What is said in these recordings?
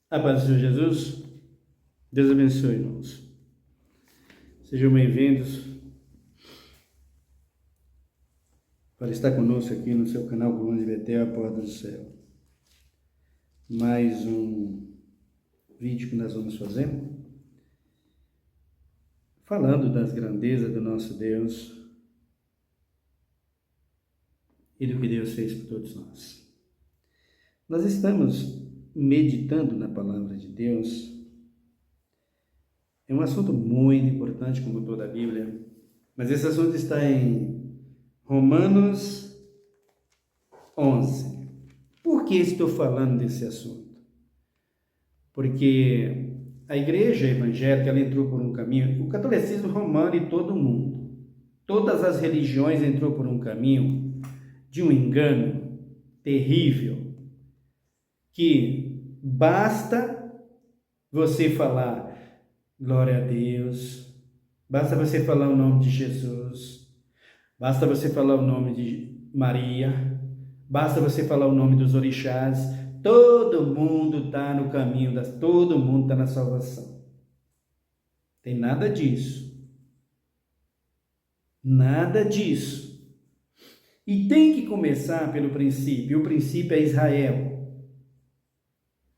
A paz do Senhor Jesus, Deus abençoe, irmãos. Sejam bem-vindos para estar conosco aqui no seu canal Coluna de Betel, a Porta do Céu. Mais um vídeo que nós vamos fazer, falando das grandezas do nosso Deus e do que Deus fez por todos nós. Nós estamos meditando na Palavra de Deus. É um assunto muito importante, como toda a Bíblia, mas esse assunto está em Romanos 11. Por que estou falando desse assunto? Porque a igreja evangélica, ela entrou por um caminho, o catolicismo romano e todo mundo, todas as religiões entrou por um caminho de um engano terrível, que basta você falar glória a Deus, basta você falar o nome de Jesus, basta você falar o nome de Maria, basta você falar o nome dos orixás, todo mundo está no caminho, todo mundo está na salvação. Tem nada disso. Nada disso. E tem que começar pelo princípio. O princípio é Israel.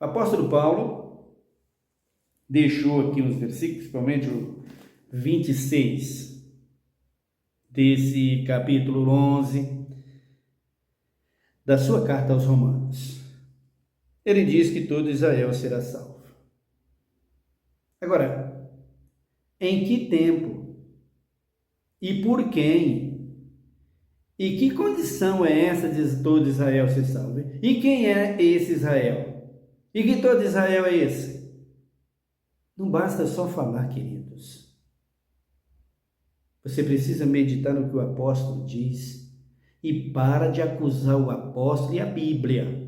O apóstolo Paulo deixou aqui uns versículos, principalmente o 26 desse capítulo 11 da sua carta aos Romanos. Ele diz que todo Israel será salvo. Agora, em que tempo? E por quem? E que condição é essa de todo Israel ser salvo? E quem é esse Israel? E que todo Israel é esse? Não basta só falar, queridos. Você precisa meditar no que o apóstolo diz e para de acusar o apóstolo e a Bíblia.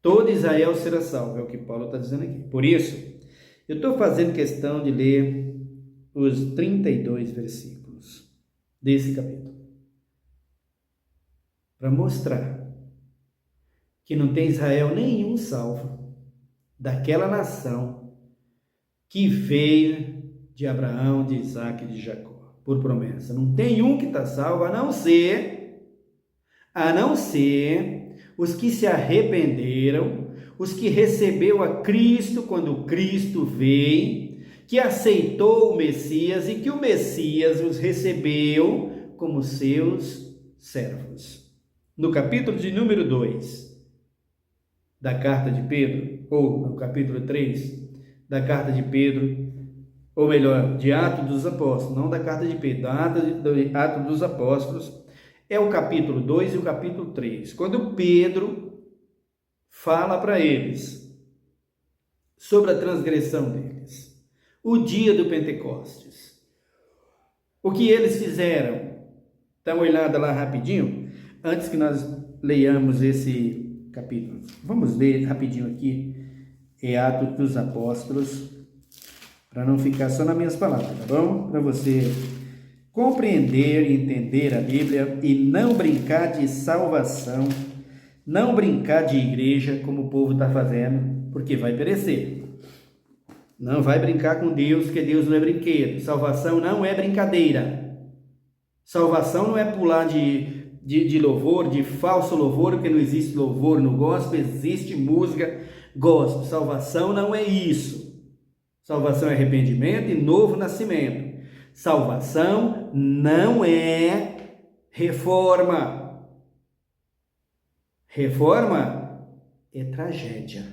Todo Israel será salvo, é o que Paulo está dizendo aqui. Por isso, eu estou fazendo questão de ler os 32 versículos desse capítulo, para mostrar que não tem Israel nenhum salvo daquela nação que veio de Abraão, de Isaac e de Jacó, por promessa. Não tem um que está salvo, a não ser os que se arrependeram, os que recebeu a Cristo quando Cristo veio, que aceitou o Messias e que o Messias os recebeu como seus servos. No capítulo de número 2 da carta de Pedro, ou no capítulo 3 da carta de Pedro, ou melhor, de Atos dos Apóstolos, não da carta de Pedro, da Atos dos Apóstolos, é o capítulo 2 e o capítulo 3, quando Pedro fala para eles sobre a transgressão deles, o dia do Pentecostes, o que eles fizeram. Dá uma olhada lá rapidinho, antes que nós leiamos esse capítulo. Vamos ler rapidinho aqui, Atos dos Apóstolos, para não ficar só nas minhas palavras, tá bom? Para você compreender e entender a Bíblia e não brincar de salvação, não brincar de igreja como o povo está fazendo, porque vai perecer. Não vai brincar com Deus, porque Deus não é brinquedo. Salvação não é brincadeira. Salvação não é pular de louvor, de falso louvor, porque não existe louvor no gospel, existe música gospel. Salvação não é isso. Salvação é arrependimento e novo nascimento. Salvação não é reforma. Reforma é tragédia.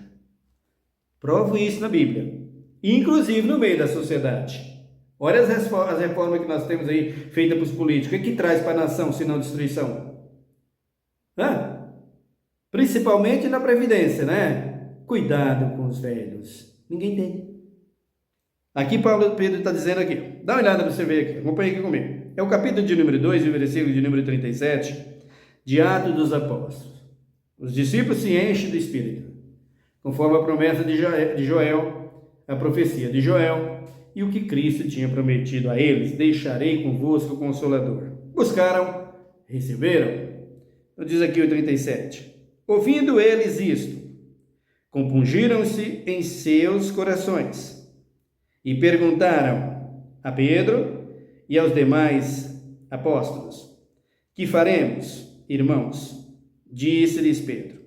Provo isso na Bíblia, inclusive no meio da sociedade. Olha as reformas que nós temos aí, feitas para os políticos. O que traz para a nação, senão destruição? Principalmente na Previdência, né? Cuidado com os velhos. Ninguém tem. Aqui Pedro está dizendo aqui, dá uma olhada para você ver aqui, acompanha aqui comigo. É o capítulo de número 2 e o versículo de número 37 de Atos dos Apóstolos. Os discípulos se enchem do Espírito, conforme a promessa de Joel, a profecia de Joel, e o que Cristo tinha prometido a eles: deixarei convosco o Consolador. Buscaram, receberam. Então diz aqui o 37, ouvindo eles isto, compungiram-se em seus corações e perguntaram a Pedro e aos demais apóstolos: que faremos, irmãos? Disse-lhes Pedro: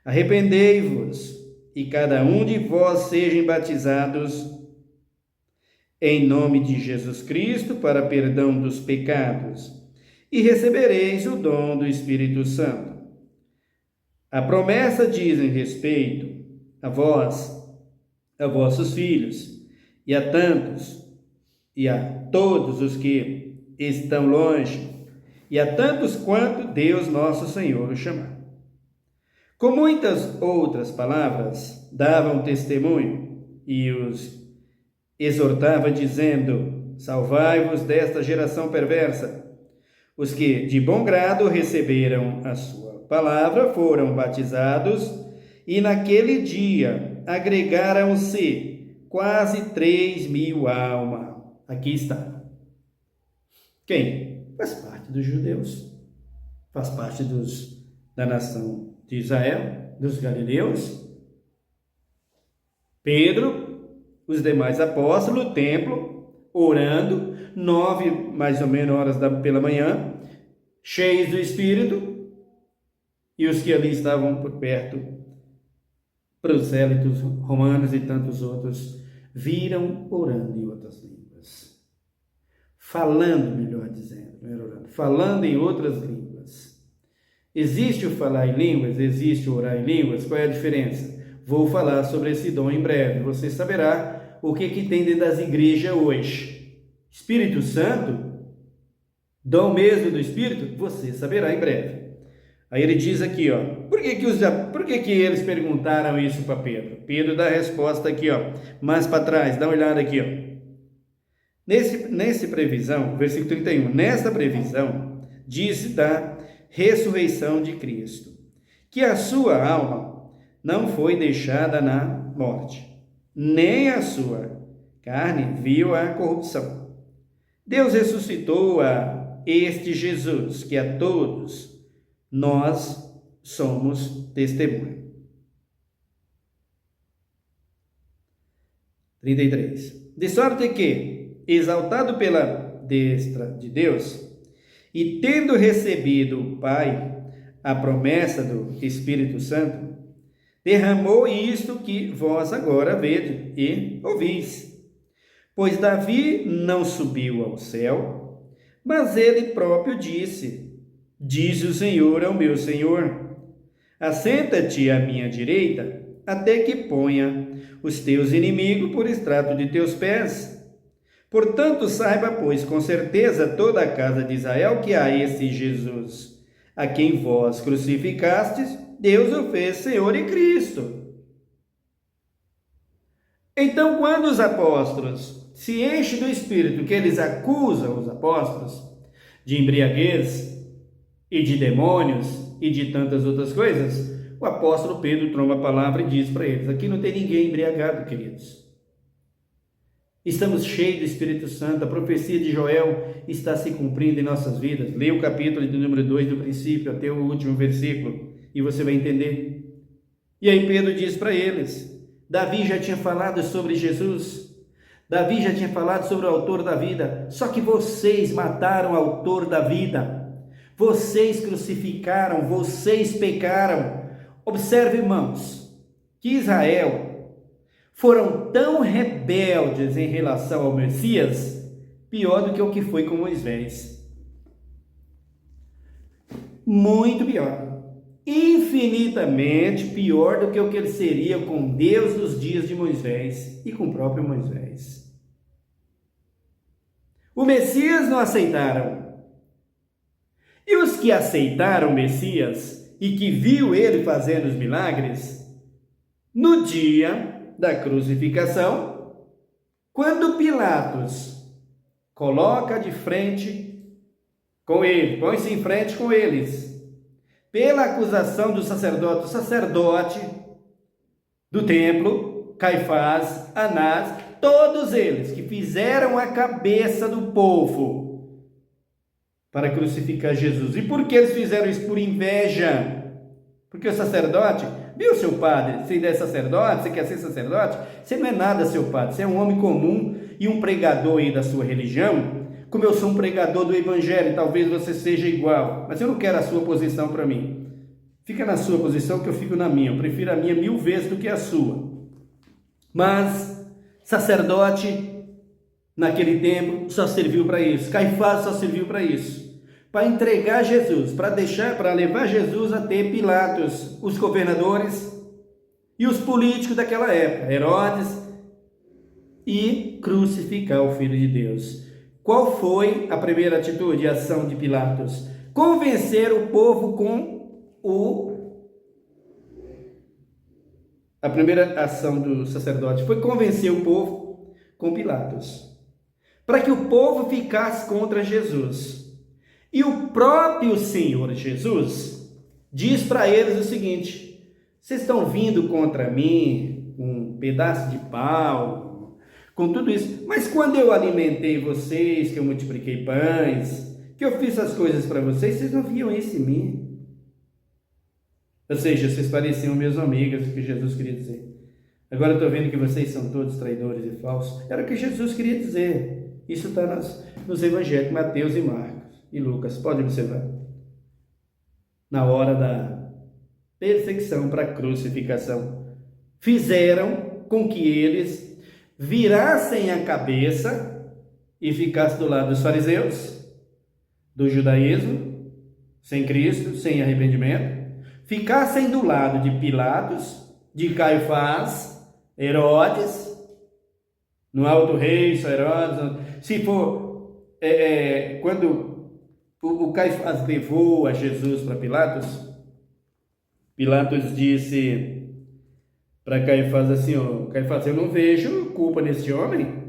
arrependei-vos e cada um de vós sejam batizados em nome de Jesus Cristo para perdão dos pecados, e recebereis o dom do Espírito Santo. A promessa diz em respeito a vós, a vossos filhos, e a tantos, e a todos os que estão longe, e a tantos quanto Deus nosso Senhor o chamar. Com muitas outras palavras, davam testemunho e os exortava, dizendo: salvai-vos desta geração perversa. Os que de bom grado receberam a sua palavra foram batizados, e naquele dia agregaram-se quase 3.000 almas. Aqui está. Quem? Faz parte dos judeus, faz parte da nação de Israel, dos galileus. Pedro, os demais apóstolos, o templo, orando, 9 mais ou menos horas pela manhã, cheios do Espírito, e os que ali estavam por perto, prosélitos romanos e tantos outros, viram orando em outras línguas. Falando, melhor dizendo, não era orando, falando em outras línguas. Existe o falar em línguas, existe o orar em línguas, qual é a diferença? Vou falar sobre esse dom em breve, você saberá o que tem dentro das igrejas hoje. Espírito Santo, dom mesmo do Espírito, você saberá em breve. Aí ele diz aqui, ó, por que eles perguntaram isso para Pedro? Pedro dá a resposta aqui, ó, mais para trás, dá uma olhada aqui, ó. Nesse previsão, versículo 31, nesta previsão, diz da ressurreição de Cristo, que a sua alma não foi deixada na morte, nem a sua carne viu a corrupção. Deus ressuscitou a este Jesus, que a todos nós somos testemunha. 33. De sorte que, exaltado pela destra de Deus, e tendo recebido o Pai a promessa do Espírito Santo, derramou isto que vós agora vedes e ouvis. Pois Davi não subiu ao céu, mas ele próprio disse: diz o Senhor ao meu Senhor: assenta-te à minha direita, até que ponha os teus inimigos por estrado de teus pés. Portanto, saiba, pois, com certeza toda a casa de Israel, que a esse Jesus, a quem vós crucificastes, Deus o fez Senhor e Cristo. Então, quando os apóstolos se enchem do Espírito, que eles acusam os apóstolos de embriaguez e de demônios e de tantas outras coisas, o apóstolo Pedro toma a palavra e diz para eles: aqui não tem ninguém embriagado, queridos. Estamos cheios do Espírito Santo, a profecia de Joel está se cumprindo em nossas vidas. Leia o capítulo de número 2 do princípio até o último versículo e você vai entender. E aí Pedro diz para eles: Davi já tinha falado sobre Jesus, Davi já tinha falado sobre o autor da vida, só que vocês mataram o autor da vida, vocês crucificaram, vocês pecaram. Observe, irmãos, que Israel foram tão rebeldes em relação ao Messias, pior do que o que foi com Moisés. Muito pior. Infinitamente pior do que o que ele seria com Deus nos dias de Moisés e com o próprio Moisés. O Messias não aceitaram. E os que aceitaram o Messias e que viu ele fazendo os milagres, no dia da crucificação, quando Pilatos coloca de frente com ele, põe-se em frente com eles, pela acusação do sacerdote do templo, Caifás, Anás, todos eles que fizeram a cabeça do povo para crucificar Jesus. E por que eles fizeram isso? Por inveja. Porque o sacerdote Viu, seu padre? Você é sacerdote? Você quer ser sacerdote? Você não é nada, seu padre. Você é um homem comum e um pregador aí da sua religião. Como eu sou um pregador do evangelho, talvez você seja igual. Mas eu não quero a sua posição para mim. Fica na sua posição que eu fico na minha. Eu prefiro a minha 1000 vezes do que a sua. Mas sacerdote, naquele tempo, só serviu para isso. Caifás só serviu para isso. Para entregar Jesus, para levar Jesus até Pilatos, os governadores e os políticos daquela época, Herodes, e crucificar o Filho de Deus. Qual foi a primeira atitude, a ação de Pilatos? Convencer o povo A primeira ação do sacerdote foi convencer o povo com Pilatos, para que o povo ficasse contra Jesus. E o próprio Senhor Jesus diz para eles o seguinte: vocês estão vindo contra mim com um pedaço de pau, com tudo isso, mas quando eu alimentei vocês, que eu multipliquei pães, que eu fiz as coisas para vocês, vocês não viam isso em mim. Ou seja, vocês pareciam meus amigos, o que Jesus queria dizer. Agora eu estou vendo que vocês são todos traidores e falsos. Era o que Jesus queria dizer. Isso está nos evangelhos, Mateus e Marcos e Lucas. Pode observar. Na hora da perseguição para a crucificação, fizeram com que eles virassem a cabeça e ficassem do lado dos fariseus, do judaísmo, sem Cristo, sem arrependimento, ficassem do lado de Pilatos, de Caifás, Herodes, no alto rei, só Herodes. Se for, quando o Caifás levou a Jesus para Pilatos, Pilatos disse para Caifás assim: ó, Caifás, eu não vejo culpa nesse homem.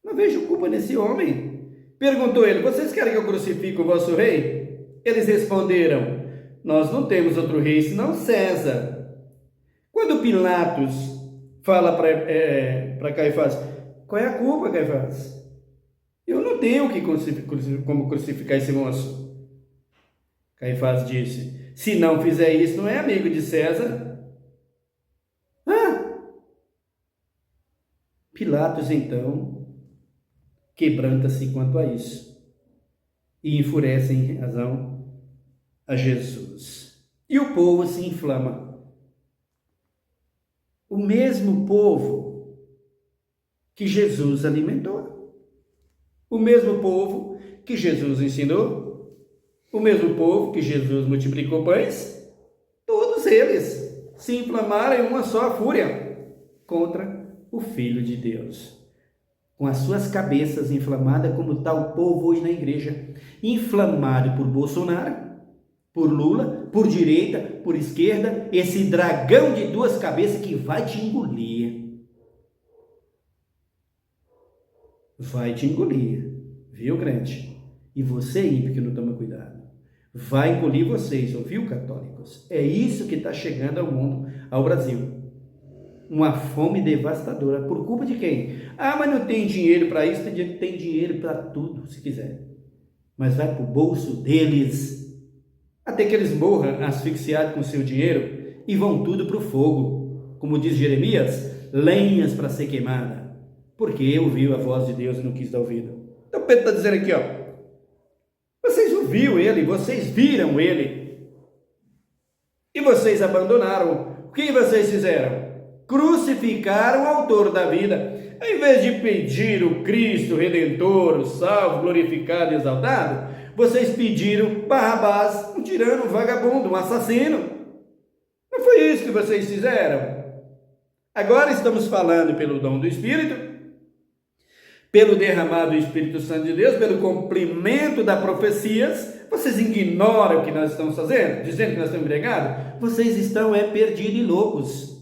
Não vejo culpa nesse homem. Perguntou ele: vocês querem que eu crucifique o vosso rei? Eles responderam: nós não temos outro rei senão César. Quando Pilatos fala para Caifás: qual é a culpa, Caifás? Eu não tenho como crucificar esse moço. Caifás disse: se não fizer isso, não é amigo de César? Pilatos então quebranta-se quanto a isso e enfurece em razão a Jesus. E o povo se inflama. O mesmo povo que Jesus alimentou, o mesmo povo que Jesus ensinou, o mesmo povo que Jesus multiplicou pães, todos eles se inflamaram em uma só fúria contra o Filho de Deus. Com as suas cabeças inflamadas, como está o povo hoje na igreja, inflamado por Bolsonaro, por Lula, por direita, por esquerda, esse dragão de duas cabeças que vai te engolir. Vai te engolir, viu, crente? E você, ímpio, que não toma cuidado, vai engolir vocês, ouviu, católicos? É isso que está chegando ao mundo, ao Brasil. Uma fome devastadora. Por culpa de quem? Mas não tem dinheiro para isso. Tem dinheiro para tudo, se quiser. Mas vai para o bolso deles. Até que eles morram asfixiados com seu dinheiro e vão tudo para o fogo. Como diz Jeremias, lenhas para ser queimada. Porque ouviu a voz de Deus e não quis dar ouvido. Então Pedro está dizendo aqui, ó. Vocês ouviram ele, vocês viram ele. E vocês abandonaram. O que vocês fizeram? Crucificaram o autor da vida. Ao invés de pedir o Cristo Redentor, o salvo, glorificado e exaltado, vocês pediram Barrabás, um tirano, um vagabundo, um assassino. Não foi isso que vocês fizeram? Agora estamos falando pelo dom do Espírito, pelo derramado do Espírito Santo de Deus, pelo cumprimento das profecias. Vocês ignoram o que nós estamos fazendo, dizendo que nós estamos embriagados? Vocês estão perdidos e loucos.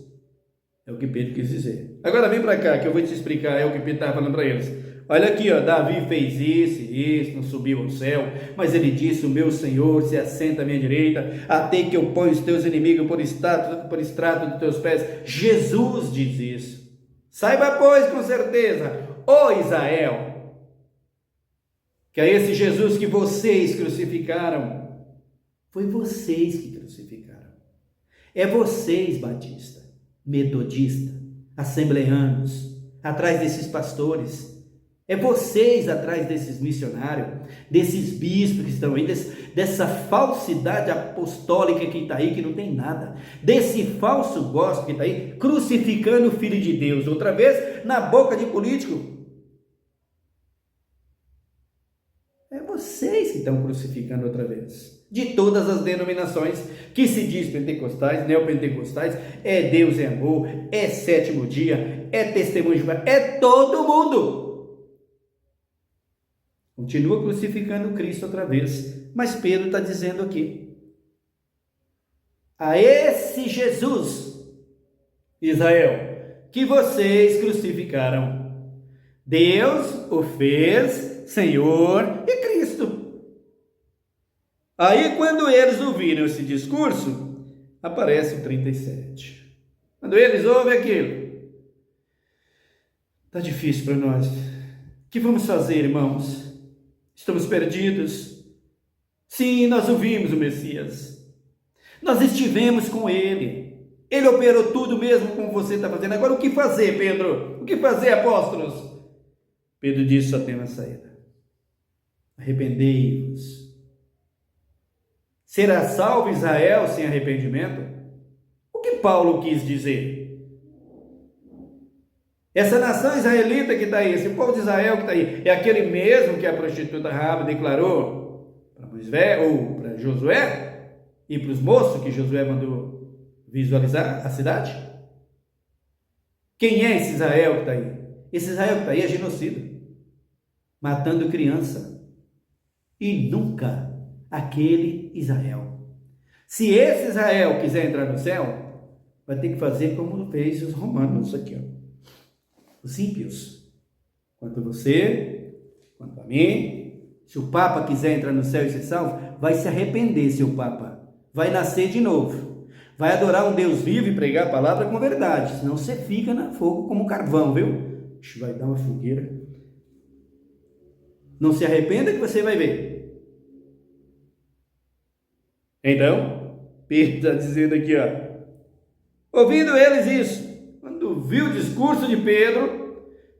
É o que Pedro quis dizer. Agora vem para cá que eu vou te explicar, é o que Pedro estava falando para eles. Olha aqui, ó, Davi fez isso, não subiu ao céu, mas ele disse: o meu Senhor se assenta à minha direita, até que eu ponha os teus inimigos por estrato dos teus pés. Jesus diz isso. Saiba, pois, com certeza, ó Israel, que é esse Jesus que vocês crucificaram, Foi vocês que crucificaram. É vocês, batista, metodista, assembleanos, atrás desses pastores. É vocês atrás desses missionários, desses bispos que estão aí, dessa falsidade apostólica que está aí, que não tem nada. Desse falso gospel que está aí, crucificando o Filho de Deus, outra vez, na boca de político. É vocês que estão crucificando outra vez. De todas as denominações que se diz pentecostais, neopentecostais, é Deus é amor, é sétimo dia, é testemunho de Jeová, é todo mundo. Continua crucificando Cristo outra vez. Mas Pedro está dizendo aqui: a esse Jesus, Israel, que vocês crucificaram, Deus o fez Senhor e Cristo. Aí, quando eles ouviram esse discurso, aparece o 37. Quando eles ouvem aquilo, está difícil para nós. O que vamos fazer, irmãos? Estamos perdidos? Sim, nós ouvimos o Messias. Nós estivemos com Ele. Ele operou tudo mesmo como você está fazendo. Agora, o que fazer, Pedro? O que fazer, apóstolos? Pedro disse: só tem uma saída. Arrependei-vos. Será salvo Israel sem arrependimento? O que Paulo quis dizer? Essa nação israelita que está aí, esse povo de Israel que está aí, é aquele mesmo que a prostituta Raabe declarou para Moisés ou para Josué e para os moços que Josué mandou visualizar a cidade? Quem é esse Israel que está aí? Esse Israel que está aí é genocida, matando criança, e nunca aquele Israel. Se esse Israel quiser entrar no céu, vai ter que fazer como fez os romanos aqui, ó. Os ímpios, quanto a você, quanto a mim. Se o Papa quiser entrar no céu e ser salvo, vai se arrepender, seu Papa, vai nascer de novo, vai adorar um Deus vivo e pregar a palavra com verdade, senão você fica no fogo como carvão, viu? Vai dar uma fogueira. Não se arrependa que você vai ver. Então, Pedro está dizendo aqui, ó, ouvindo eles isso, quando viu o discurso de Pedro,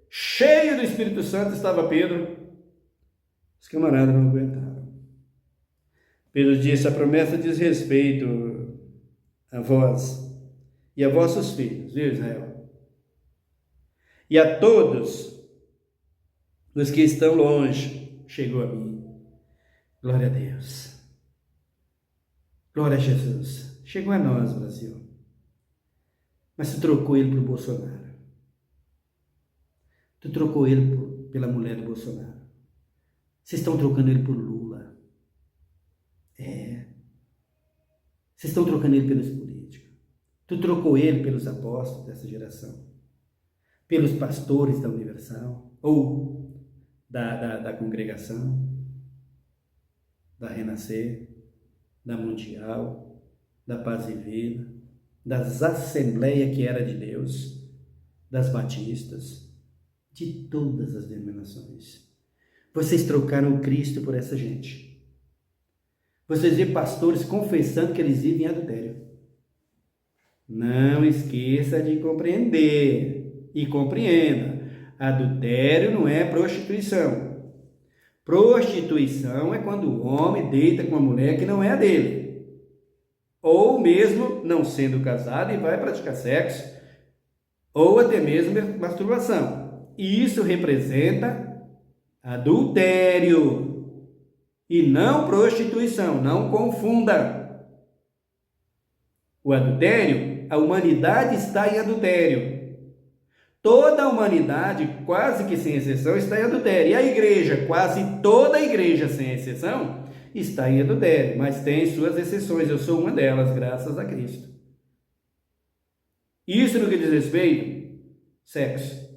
cheio do Espírito Santo estava Pedro, os camaradas não aguentaram. Pedro disse: a promessa diz respeito a vós e a vossos filhos, viu, Israel? E a todos os que estão longe, chegou a mim. Glória a Deus. Glória a Jesus. Chegou a nós, Brasil. Mas tu trocou ele por Bolsonaro. Tu trocou ele pela mulher do Bolsonaro. Vocês estão trocando ele por Lula. Vocês estão trocando ele pelos políticos. Tu trocou ele pelos apóstolos dessa geração. Pelos pastores da Universal. Ou da congregação. Da Renascer. Da Mundial. Da Paz e Vida. Das Assembleias que era de Deus, das Batistas, de todas as denominações. Vocês trocaram o Cristo por essa gente. Vocês vê pastores confessando que eles vivem em adultério. Não esqueça de compreender e compreenda. Adultério não é prostituição. Prostituição é quando o homem deita com uma mulher que não é a dele. Ou mesmo não sendo casado e vai praticar sexo, ou até mesmo masturbação. E isso representa adultério e não prostituição, não confunda. O adultério, a humanidade está em adultério. Toda a humanidade, quase que sem exceção, está em adultério. E a igreja, quase toda a igreja, sem exceção, está em adultério, mas tem suas exceções. Eu sou uma delas, graças a Cristo. Isso no que diz respeito sexo.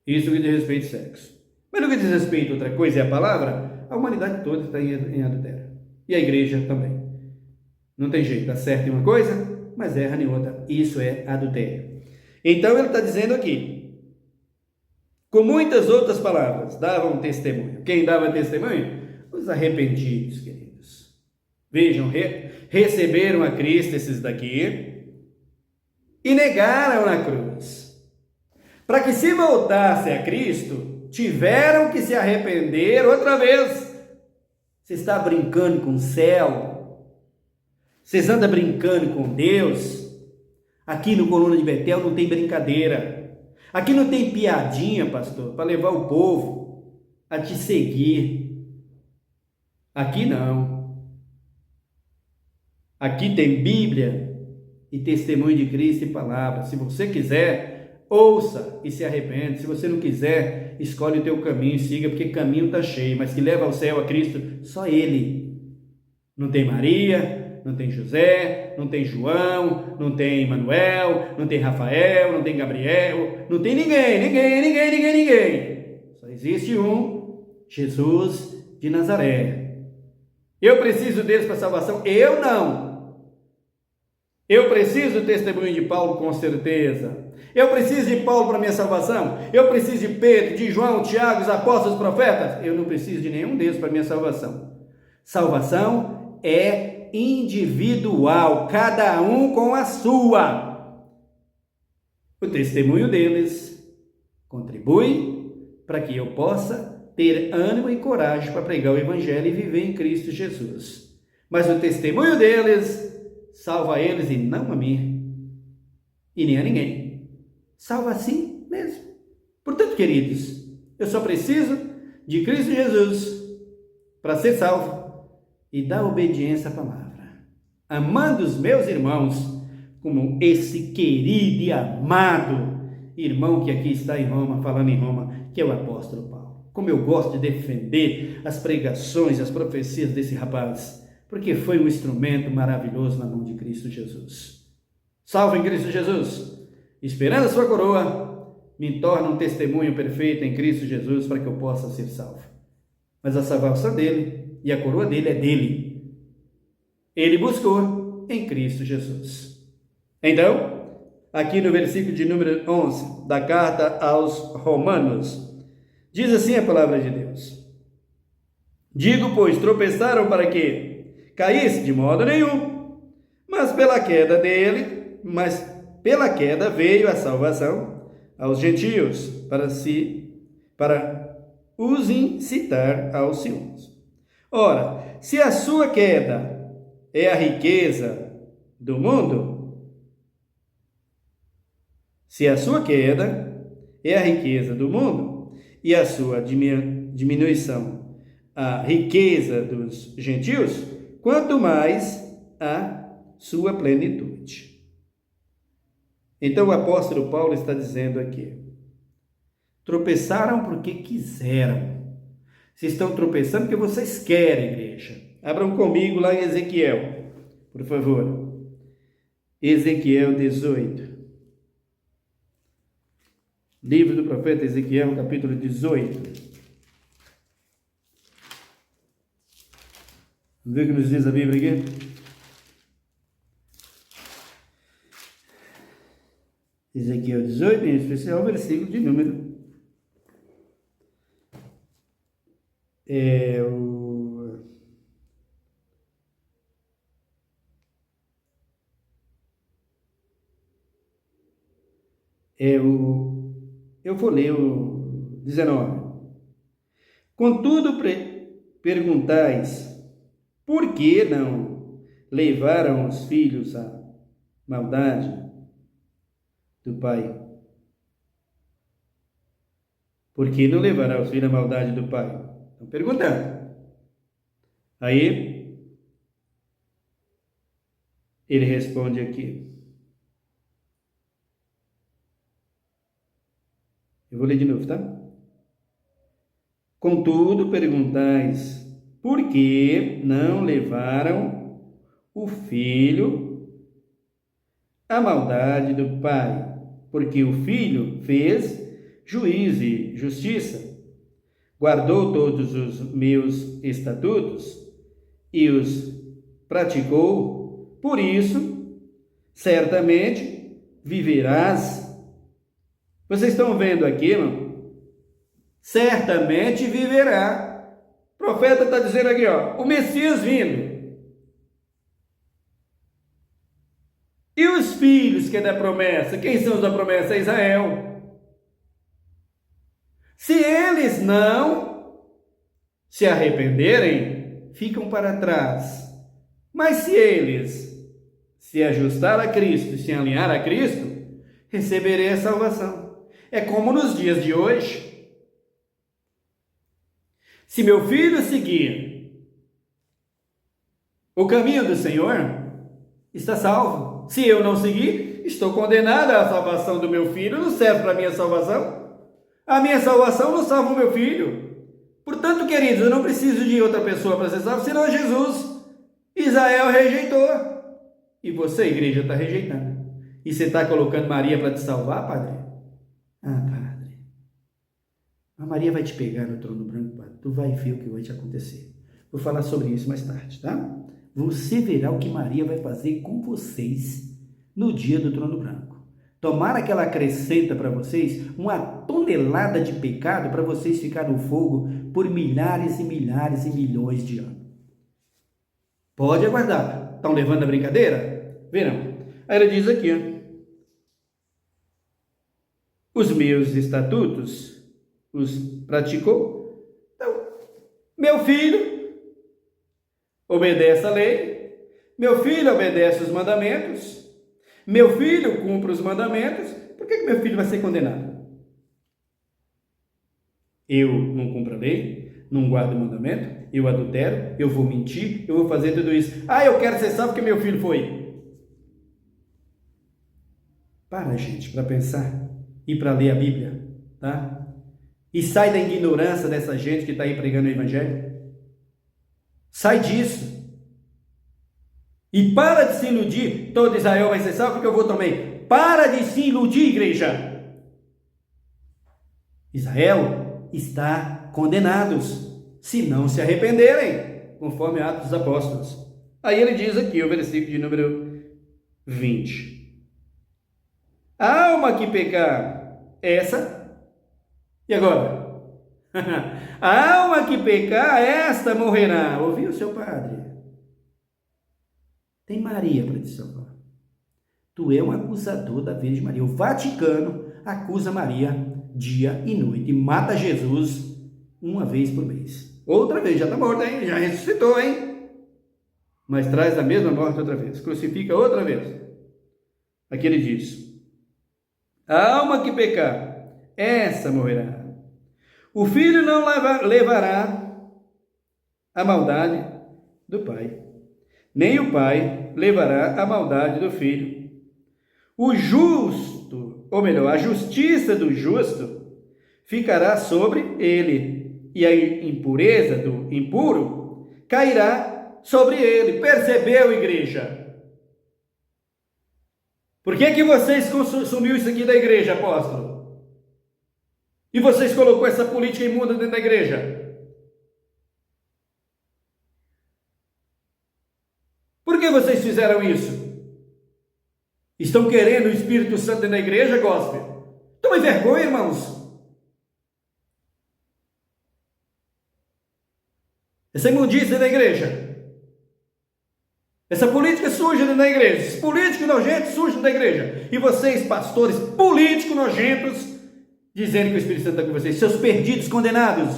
Isso no que diz respeito sexo. Mas no que diz respeito a outra coisa, é a palavra, a humanidade toda está em adultério. E a igreja também. Não tem jeito, está certo em uma coisa, mas erra em outra. Isso é adultério. Então ele está dizendo aqui, com muitas outras palavras, davam testemunho. Quem dava testemunho? Os arrependidos, queridos. Vejam, receberam a Cristo esses daqui e negaram na cruz. Para que se voltasse a Cristo, tiveram que se arrepender outra vez. Você está brincando com o céu? Vocês andam brincando com Deus? Aqui no Coluna de Betel não tem brincadeira. Aqui não tem piadinha, pastor, para levar o povo a te seguir. Aqui não. Aqui tem Bíblia e testemunho de Cristo e palavra. Se você quiser, ouça e se arrepende. Se você não quiser, escolhe o teu caminho e siga, porque caminho está cheio, mas que leva ao céu a Cristo, só Ele. Não tem Maria, não tem José, não tem João, não tem Manuel, não tem Rafael, não tem Gabriel, não tem ninguém. Só existe um, Jesus de Nazaré. Eu preciso deles para salvação? Eu não. Eu preciso do testemunho de Paulo, com certeza. Eu preciso de Paulo para minha salvação? Eu preciso de Pedro, de João, Tiago, os apóstolos, os profetas? Eu não preciso de nenhum deles para minha salvação. Salvação é individual, cada um com a sua. O testemunho deles contribui para que eu possa ter ânimo e coragem para pregar o Evangelho e viver em Cristo Jesus. Mas o testemunho deles salva eles e não a mim, e nem a ninguém. Salva a si mesmo. Portanto, queridos, eu só preciso de Cristo Jesus para ser salvo e da obediência à palavra, amando os meus irmãos como esse querido e amado irmão que aqui está em Roma, falando em Roma, que é o apóstolo Paulo. Como eu gosto de defender as pregações, as profecias desse rapaz, porque foi um instrumento maravilhoso na mão de Cristo Jesus. Salvo em Cristo Jesus, esperando a sua coroa, me torna um testemunho perfeito em Cristo Jesus para que eu possa ser salvo. Mas a salvação dele e a coroa dele é dele. Ele buscou em Cristo Jesus. Então, aqui no versículo de número 11 da carta aos Romanos, diz assim a palavra de Deus: digo, pois, tropeçaram para que caísse? De modo nenhum, mas pela queda veio a salvação aos gentios, para os incitar aos ciúmes. Ora, se a sua queda é a riqueza do mundo, e a sua diminuição a riqueza dos gentios, quanto mais a sua plenitude. Então o apóstolo Paulo está dizendo aqui: tropeçaram porque quiseram. Vocês estão tropeçando porque vocês querem, igreja. Abram comigo lá em Ezequiel, por favor. Ezequiel 18. Livro do profeta Ezequiel, capítulo 18. Vamos ver o que nos diz a Bíblia aqui? Ezequiel 18, em especial, versículo de número eu vou ler o 19. Contudo, perguntais, por que não levaram os filhos à maldade do pai? Por que não levará os filhos à maldade do pai? Estão perguntando. Aí, ele responde aqui. Eu vou ler de novo, tá? Contudo, perguntais, por que não levaram o filho à maldade do pai? Porque o filho fez juízo e justiça, guardou todos os meus estatutos e os praticou, por isso, certamente viverás. Vocês estão vendo aqui, irmão? Certamente viverá. O profeta está dizendo aqui, ó, o Messias vindo. filhos que é da promessa, quem são os da promessa? É Israel. Se eles não se arrependerem, ficam para trás. Mas se eles se ajustar a Cristo, se alinhar a Cristo, receberei a salvação. É como nos dias de hoje. Se meu filho seguir o caminho do Senhor, está salvo. Se eu não seguir, estou condenado. A salvação do meu filho não serve para a minha salvação. A minha salvação não salva o meu filho. Portanto, queridos, eu não preciso de outra pessoa para ser salvo, senão Jesus. Israel rejeitou. E você, igreja, está rejeitando. E você está colocando Maria para te salvar, padre? Ah, padre. A Maria vai te pegar no trono branco, padre. Tu vai ver o que vai te acontecer. Vou falar sobre isso mais tarde, tá? Você verá o que Maria vai fazer com vocês no dia do trono branco. Tomara que ela acrescenta para vocês uma tonelada de pecado para vocês ficarem no fogo por milhares e milhares e milhões de anos. Pode aguardar. Estão levando a brincadeira? Verão. Aí ela diz aqui, ó, os meus estatutos os praticou. Então, meu filho obedece a lei, meu filho obedece os mandamentos, meu filho cumpre os mandamentos, por que meu filho vai ser condenado? Eu não cumpro a lei, não guardo o mandamento, eu adultero, eu vou mentir, eu vou fazer tudo isso. Ah, eu quero ser salvo porque meu filho foi. Para, gente, para pensar e para ler a Bíblia, tá? E sai da ignorância dessa gente que está aí pregando o Evangelho. Sai disso. E para de se iludir. Todo Israel vai ser salvo porque eu vou também. Para de se iludir, igreja. Israel está condenados se não se arrependerem, conforme Atos dos Apóstolos. Aí ele diz aqui, o versículo de número 20. A alma que pecar, essa... E agora? A alma que pecar, esta morrerá. Ouviu, seu padre? Tem Maria para te salvar. Tu é um acusador da Virgem Maria. O Vaticano acusa Maria dia e noite e mata Jesus uma vez por mês. Outra vez, já está morto, hein? Já ressuscitou, hein? Mas traz a mesma morte outra vez. Crucifica outra vez. Aqui ele diz: a alma que pecar, essa morrerá. O filho não levará a maldade do pai, nem o pai levará a maldade do filho. O justo, ou melhor, a justiça do justo ficará sobre ele, e a impureza do impuro cairá sobre ele. Percebeu, igreja? Por que vocês consumiu isso aqui da igreja, apóstolo? E vocês colocou essa política imunda dentro da igreja? Por que vocês fizeram isso? Estão querendo o Espírito Santo dentro da igreja, gospel? Tomem vergonha, irmãos. Essa imundícia dentro da igreja. Essa política suja dentro da igreja. Esses políticos nojentos sujos dentro da igreja. E vocês, pastores políticos nojentos, dizendo que o Espírito Santo está com vocês, seus perdidos, condenados.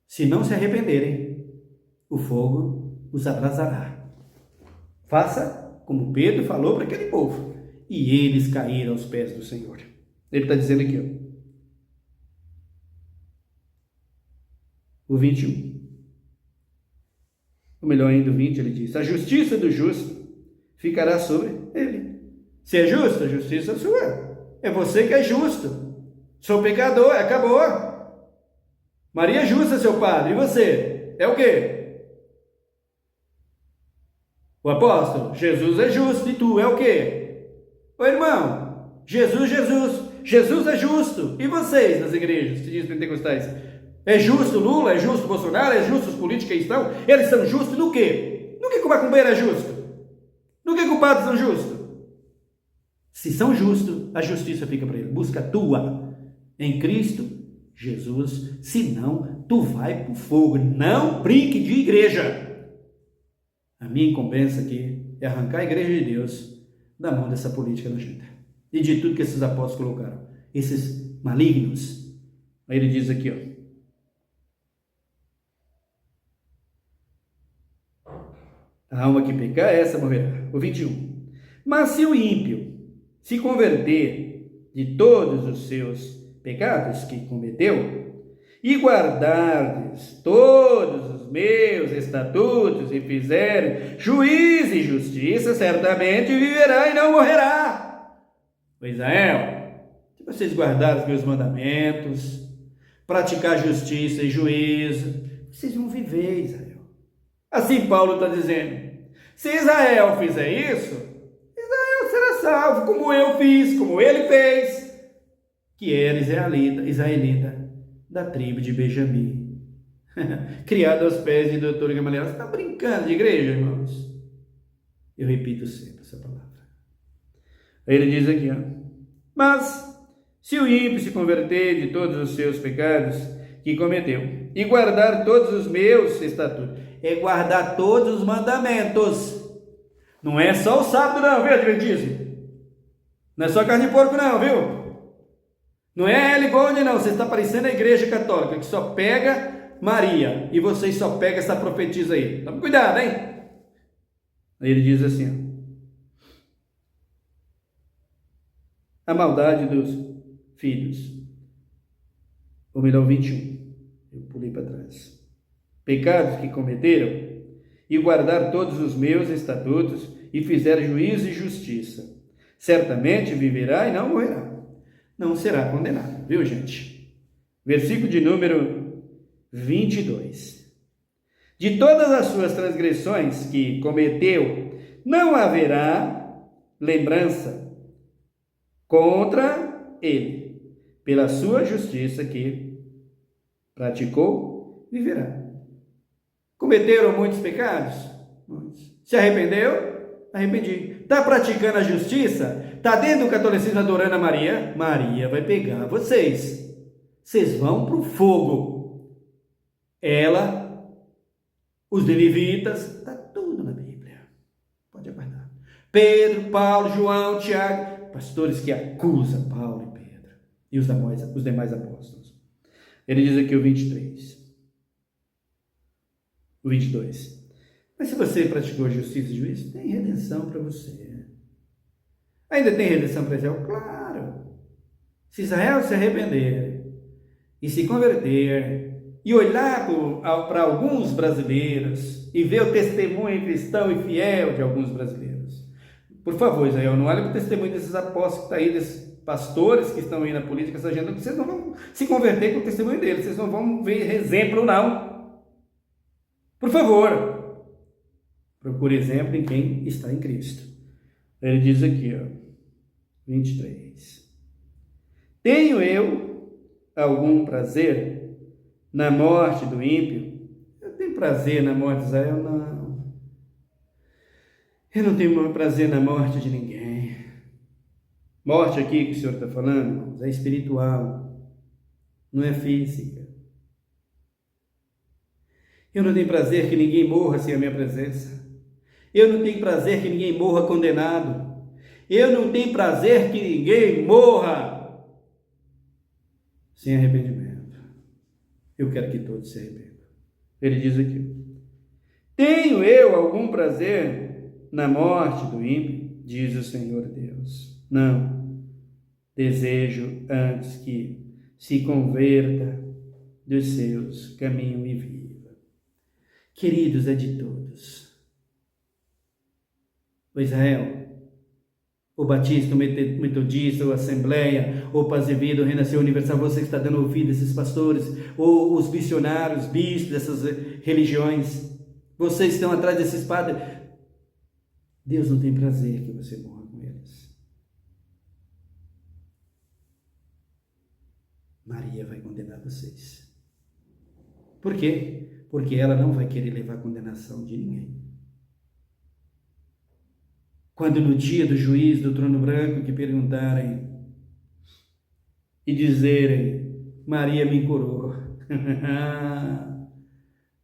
Se não se arrependerem, o fogo os abrasará. Faça como Pedro falou para aquele povo. E eles caíram aos pés do Senhor. Ele está dizendo aqui, ó. O 21. Ou melhor ainda, o 20, ele diz: a justiça do justo ficará sobre ele. Se é justo, a justiça é sua. É você que é justo. Sou pecador, acabou. Maria é justa, seu padre. E você? É o quê? O apóstolo? Jesus é justo. E tu é o quê? Ô irmão, Jesus é justo. E vocês nas igrejas que dizem pentecostais? É justo Lula? É justo Bolsonaro? É justo os políticos que estão? Eles são justos no quê? No que o macumbeiro é justo? No que o padre são justos? Se são justos, a justiça fica para ele. Busca a tua em Cristo Jesus, senão tu vai para o fogo. Não brinque de igreja. A minha incumbência aqui é arrancar a igreja de Deus da mão dessa política nojenta e de tudo que esses apóstolos colocaram, esses malignos. Aí ele diz aqui, ó. A alma que pecar, essa morrerá. O 21. Mas se o ímpio se converter de todos os seus pecados que cometeu, e guardardes todos os meus estatutos, e fizer juízo e justiça, certamente viverá e não morrerá. O Israel, se vocês guardarem os meus mandamentos, praticar justiça e juízo, vocês vão viver, Israel. Assim Paulo está dizendo, se Israel fizer isso, Israel será salvo, como eu fiz, como ele fez, que era israelita da tribo de Benjamim, criado aos pés de doutor Gamaliel. Você está brincando de igreja, irmãos? Eu repito sempre essa palavra. Aí ele diz aqui, ó, mas se o ímpio se converter de todos os seus pecados que cometeu, e guardar todos os meus estatutos, é guardar todos os mandamentos, não é só o sábado não, viu, adventismo? Não é só carne de porco não, viu? Não é L-Bond não, você está parecendo a igreja católica, que só pega Maria, e vocês só pegam essa profetisa aí. Tome cuidado, hein? Aí ele diz assim, ó, a maldade dos filhos, ou melhor, 21, eu pulei para trás. Pecados que cometeram, e guardar todos os meus estatutos, e fizer juízo e justiça, certamente viverá e não morrerá. Não será condenado, viu, gente? Versículo de número 22. De todas as suas transgressões que cometeu, não haverá lembrança contra ele. Pela sua justiça que praticou, viverá. Cometeram muitos pecados? Muitos. Se arrependeu? Arrependi. Está praticando a justiça? Está dentro do catolicismo adorando a Maria? Maria vai pegar vocês. Vocês vão para o fogo. Ela, os levitas, está tudo na Bíblia. Pode aguardar. Pedro, Paulo, João, Tiago, pastores que acusam Paulo e Pedro. E os demais apóstolos. Ele diz aqui o 23. O 22. Mas se você praticou justiça e juízo, tem redenção para você. Ainda tem redenção para Israel? Claro. Se Israel se arrepender e se converter e olhar para alguns brasileiros e ver o testemunho cristão e fiel de alguns brasileiros. Por favor, Israel, não olhe para o testemunho desses apóstolos que estão aí, desses pastores que estão aí na política, essa agenda, vocês não vão se converter com o testemunho deles, vocês não vão ver exemplo, não. Por favor, procure exemplo em quem está em Cristo. Ele diz aqui, ó, 23. Tenho eu algum prazer na morte do ímpio? Eu tenho prazer na morte de Israel? Não. Eu não tenho prazer na morte de ninguém. Morte aqui que o Senhor está falando, irmãos, é espiritual, não é física. Eu não tenho prazer que ninguém morra sem a minha presença. Eu não tenho prazer que ninguém morra condenado. Eu não tenho prazer que ninguém morra sem arrependimento. Eu quero que todos se arrependam. Ele diz aqui: tenho eu algum prazer na morte do ímpio? Diz o Senhor Deus. Não. Desejo antes que se converta dos seus caminhos e viva. Queridos, é de todos. O Israel, o Batista, o Metodista, a Assembleia, o Paz e Vida, o Renascer Universal, você que está dando ouvido a esses pastores, ou os missionários, bispos dessas religiões, vocês estão atrás desses padres. Deus não tem prazer que você morra com eles. Maria vai condenar vocês. Por quê? Porque ela não vai querer levar a condenação de ninguém. Quando no dia do juízo do trono branco que perguntarem e dizerem, Maria me curou.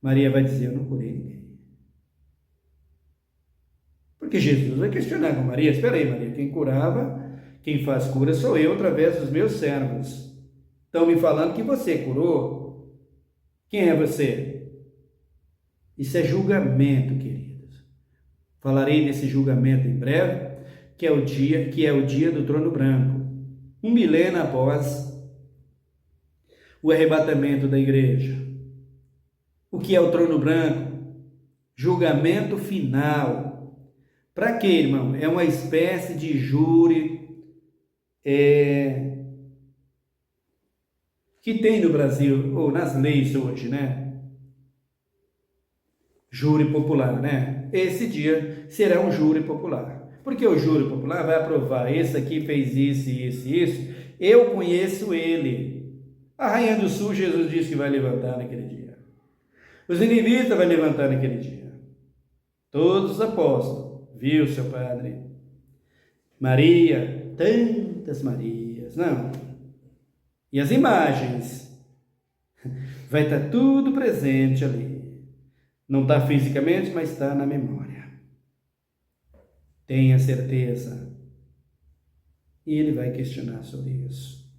Maria vai dizer, eu não curei ninguém. Porque Jesus vai questionar com Maria: espera aí, Maria, quem curava, quem faz cura sou eu através dos meus servos. Estão me falando que você curou. Quem é você? Isso é julgamento, queridos. Falarei desse julgamento em breve, que é o dia do trono branco. 1 milênio após o arrebatamento da igreja. O que é o trono branco? Julgamento final. Para quê, irmão? É uma espécie de júri que tem no Brasil, ou nas leis hoje, né? Júri popular, né? Esse dia será um júri popular. Porque o júri popular vai aprovar: esse aqui fez isso, isso, isso. Eu conheço ele. A Rainha do Sul, Jesus disse que vai levantar naquele dia. Os ninivitas vai levantar naquele dia. Todos os apóstolos. Viu, seu padre? Maria, tantas Marias, não. E as imagens. Vai estar tudo presente ali. Não está fisicamente, mas está na memória. Tenha certeza. E ele vai questionar sobre isso.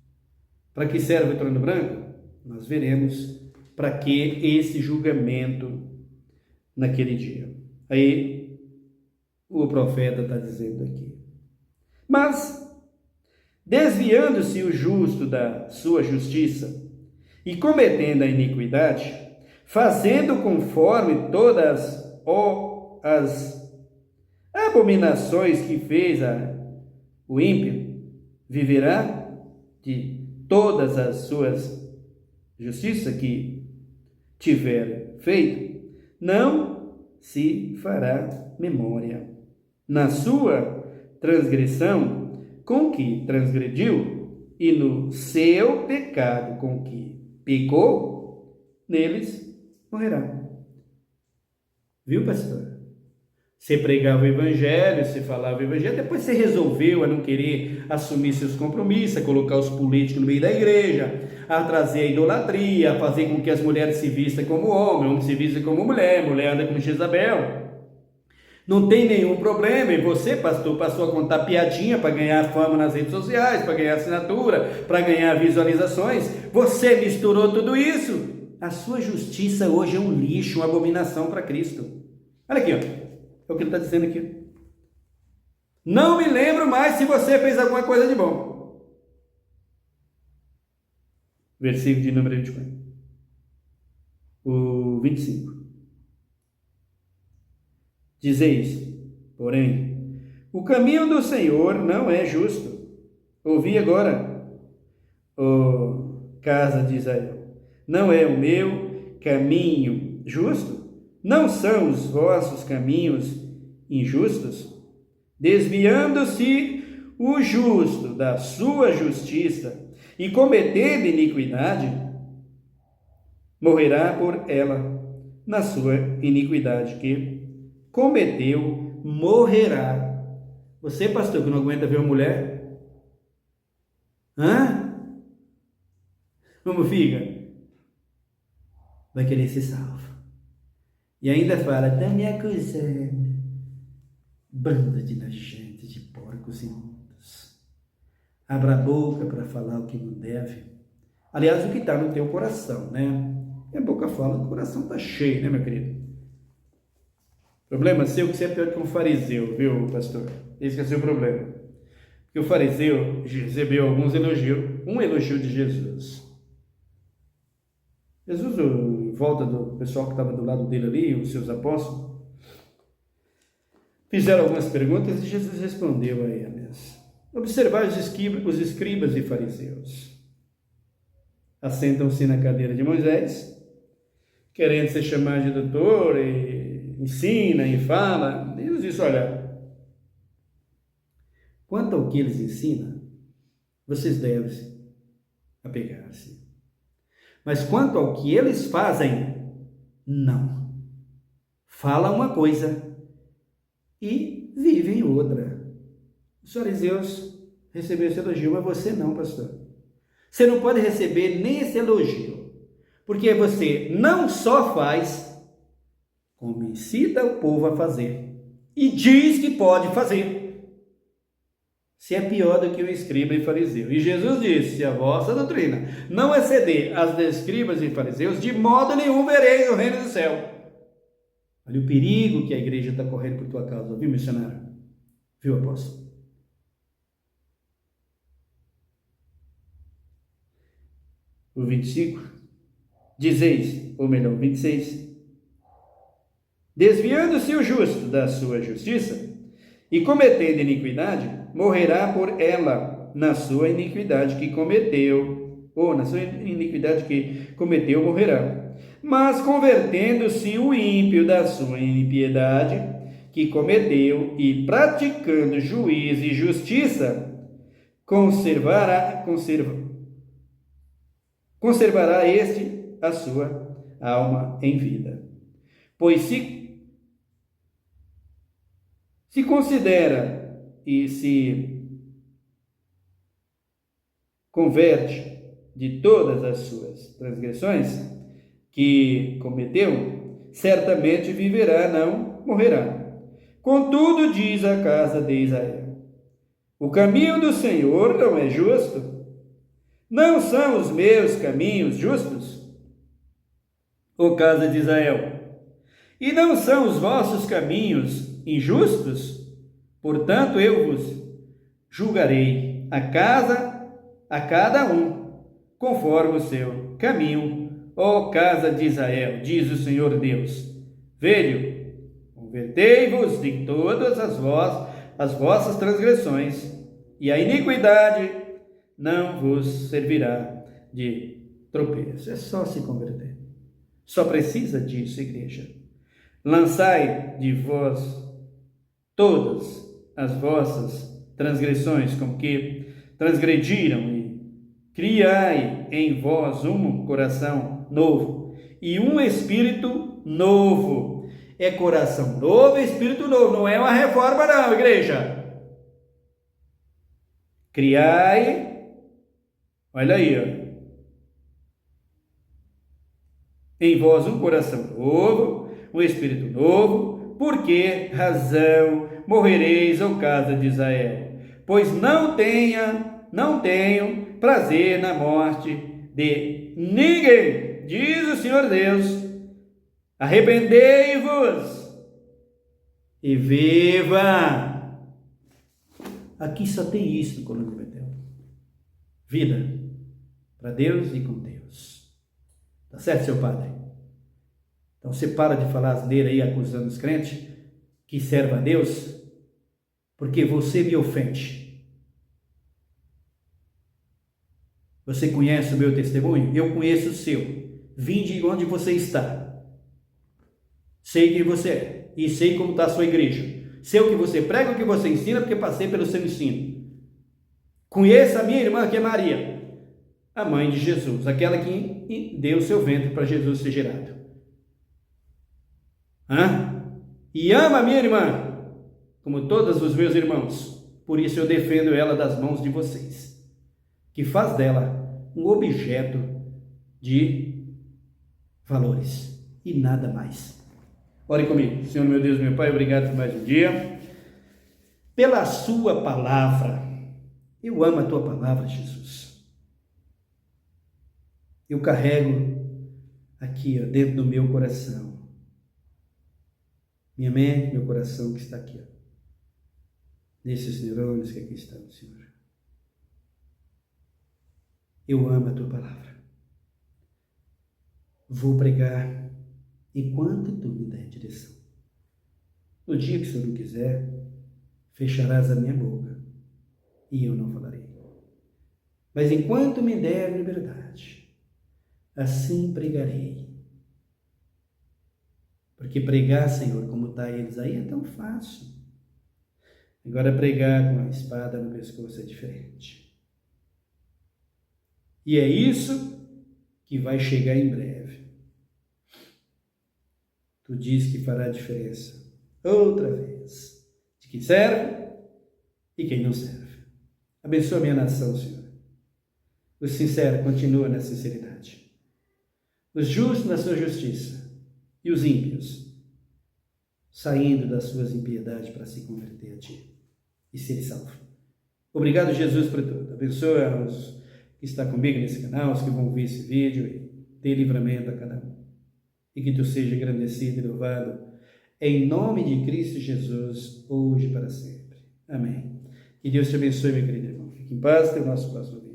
Para que serve o trono branco? Nós veremos para que esse julgamento naquele dia. Aí o profeta está dizendo aqui: mas, desviando-se o justo da sua justiça e cometendo a iniquidade, fazendo conforme todas as abominações que fez o ímpio, viverá de todas as suas justiças que tiver feito, não se fará memória. Na sua transgressão com que transgrediu, e no seu pecado com que pecou, neles morrerá. Viu, pastor? Você pregava o evangelho, você falava o evangelho, depois você resolveu a não querer assumir seus compromissos, a colocar os políticos no meio da igreja, a trazer a idolatria, a fazer com que as mulheres se vistam como homem se vistam como mulher anda como Jezabel. Não tem nenhum problema, e você, pastor, passou a contar piadinha para ganhar fama nas redes sociais, para ganhar assinatura, para ganhar visualizações. Você misturou tudo isso. A sua justiça hoje é um lixo, uma abominação para Cristo. Olha aqui, ó. É o que ele está dizendo aqui. Não me lembro mais se você fez alguma coisa de bom. Versículo de número 24. O 25. Dizeis, porém, o caminho do Senhor não é justo. Ouvi agora, ó casa de Israel. Não é o meu caminho justo? Não são os vossos caminhos injustos? Desviando-se o justo da sua justiça e cometendo iniquidade, morrerá por ela na sua iniquidade que cometeu, morrerá. Você, pastor, que não aguenta ver uma mulher? Como fica? Vai querer ser salvo. E ainda fala: está me acusando. Banda de nojentes, de porcos imundos. Abra a boca para falar o que não deve. Aliás, o que está no teu coração, né? E a boca fala, o coração está cheio, né, meu querido? Problema seu que você é pior que um fariseu, viu, pastor? Esse é o seu problema. Porque o fariseu recebeu alguns elogios, um elogio de Jesus. Jesus, em volta do pessoal que estava do lado dele ali, os seus apóstolos, fizeram algumas perguntas e Jesus respondeu a eles. Observai os escribas e fariseus. Assentam-se na cadeira de Moisés, querendo se chamar de doutor, e ensina e fala. Deus disse: olha, quanto ao que eles ensinam, vocês devem apegar-se. Mas quanto ao que eles fazem, não. Falam uma coisa e vivem outra. Os fariseus receberam esse elogio, mas você não, pastor. Você não pode receber nem esse elogio, porque você não só faz, como incita o povo a fazer. e diz que pode fazer. Se é pior do que o escriba e fariseu. E Jesus disse: se a vossa doutrina não exceder as de escribas e fariseus, de modo nenhum vereis o reino do céu. Olha o perigo que a igreja está correndo por tua causa, viu, missionário? Viu, apóstolo? O 25, dizeis, ou melhor, 26, desviando-se o justo da sua justiça e cometendo iniquidade, morrerá por ela na sua iniquidade que cometeu, ou na sua iniquidade que cometeu, morrerá. Mas convertendo-se o ímpio da sua impiedade que cometeu e praticando juízo e justiça, conservará este a sua alma em vida. Pois se considera e se converte de todas as suas transgressões que cometeu, certamente viverá, não morrerá. Contudo, diz a casa de Israel: o caminho do Senhor não é justo? Não são os meus caminhos justos? Ó casa de Israel, e não são os vossos caminhos injustos? Portanto, eu vos julgarei a cada um, conforme o seu caminho, ó casa de Israel, diz o Senhor Deus. Velho, convertei-vos de todas as vossas transgressões, e a iniquidade não vos servirá de tropeço. É só se converter. Só precisa disso, igreja. Lançai de vós todas as vossas transgressões com que transgrediram, e criai em vós um coração novo e um espírito novo. É coração novo e espírito novo, não é uma reforma não, igreja. Criai, olha aí, ó, em vós um coração novo, um espírito novo. Por que razão morrereis, ó casa de Israel? Pois não tenho prazer na morte de ninguém, diz o Senhor Deus. Arrependei-vos e viva. Aqui só tem isso no Colônia de Betel: vida para Deus e com Deus. Tá certo, seu padre? Então você para de falar asneira aí acusando os crentes que servem a Deus, porque você me ofende. Você conhece o meu testemunho? Eu conheço o seu. Vim de onde você está. Sei quem você é e sei como está a sua igreja. Sei o que você prega, o que você ensina, porque passei pelo seu ensino. Conheço a minha irmã, que é Maria, a mãe de Jesus, aquela que deu o seu ventre para Jesus ser gerado. E ama a minha irmã, como todos os meus irmãos. Por isso eu defendo ela das mãos de vocês, que faz dela um objeto de valores e nada mais. Ore comigo. Senhor meu Deus, meu Pai, obrigado por mais um dia, pela sua palavra. Eu amo a tua palavra, Jesus. Eu carrego aqui, ó, dentro do meu coração, minha mente, meu coração que está aqui, ó, nesses neurônios que aqui estão, Senhor. Eu amo a tua palavra. Vou pregar enquanto tu me der direção. No dia que o Senhor não quiser, fecharás a minha boca e eu não falarei. Mas enquanto me der liberdade, assim pregarei. Porque pregar, Senhor, como está eles aí, é tão fácil. Agora pregar com a espada no pescoço é diferente. E é isso que vai chegar em breve. Tu diz que fará diferença outra vez de quem serve e quem não serve. Abençoa a minha nação, Senhor. Os sinceros continuam na sinceridade, os justos na sua justiça e os ímpios saindo das suas impiedades para se converter a Ti e ser salvo. Obrigado, Jesus, por tudo. Abençoa os que estão comigo nesse canal, os que vão ver esse vídeo, e dê livramento a cada um. E que Tu seja engrandecido e louvado, em nome de Cristo Jesus, hoje e para sempre. Amém. Que Deus te abençoe, meu querido irmão. Fique em paz, até o nosso próximo vídeo.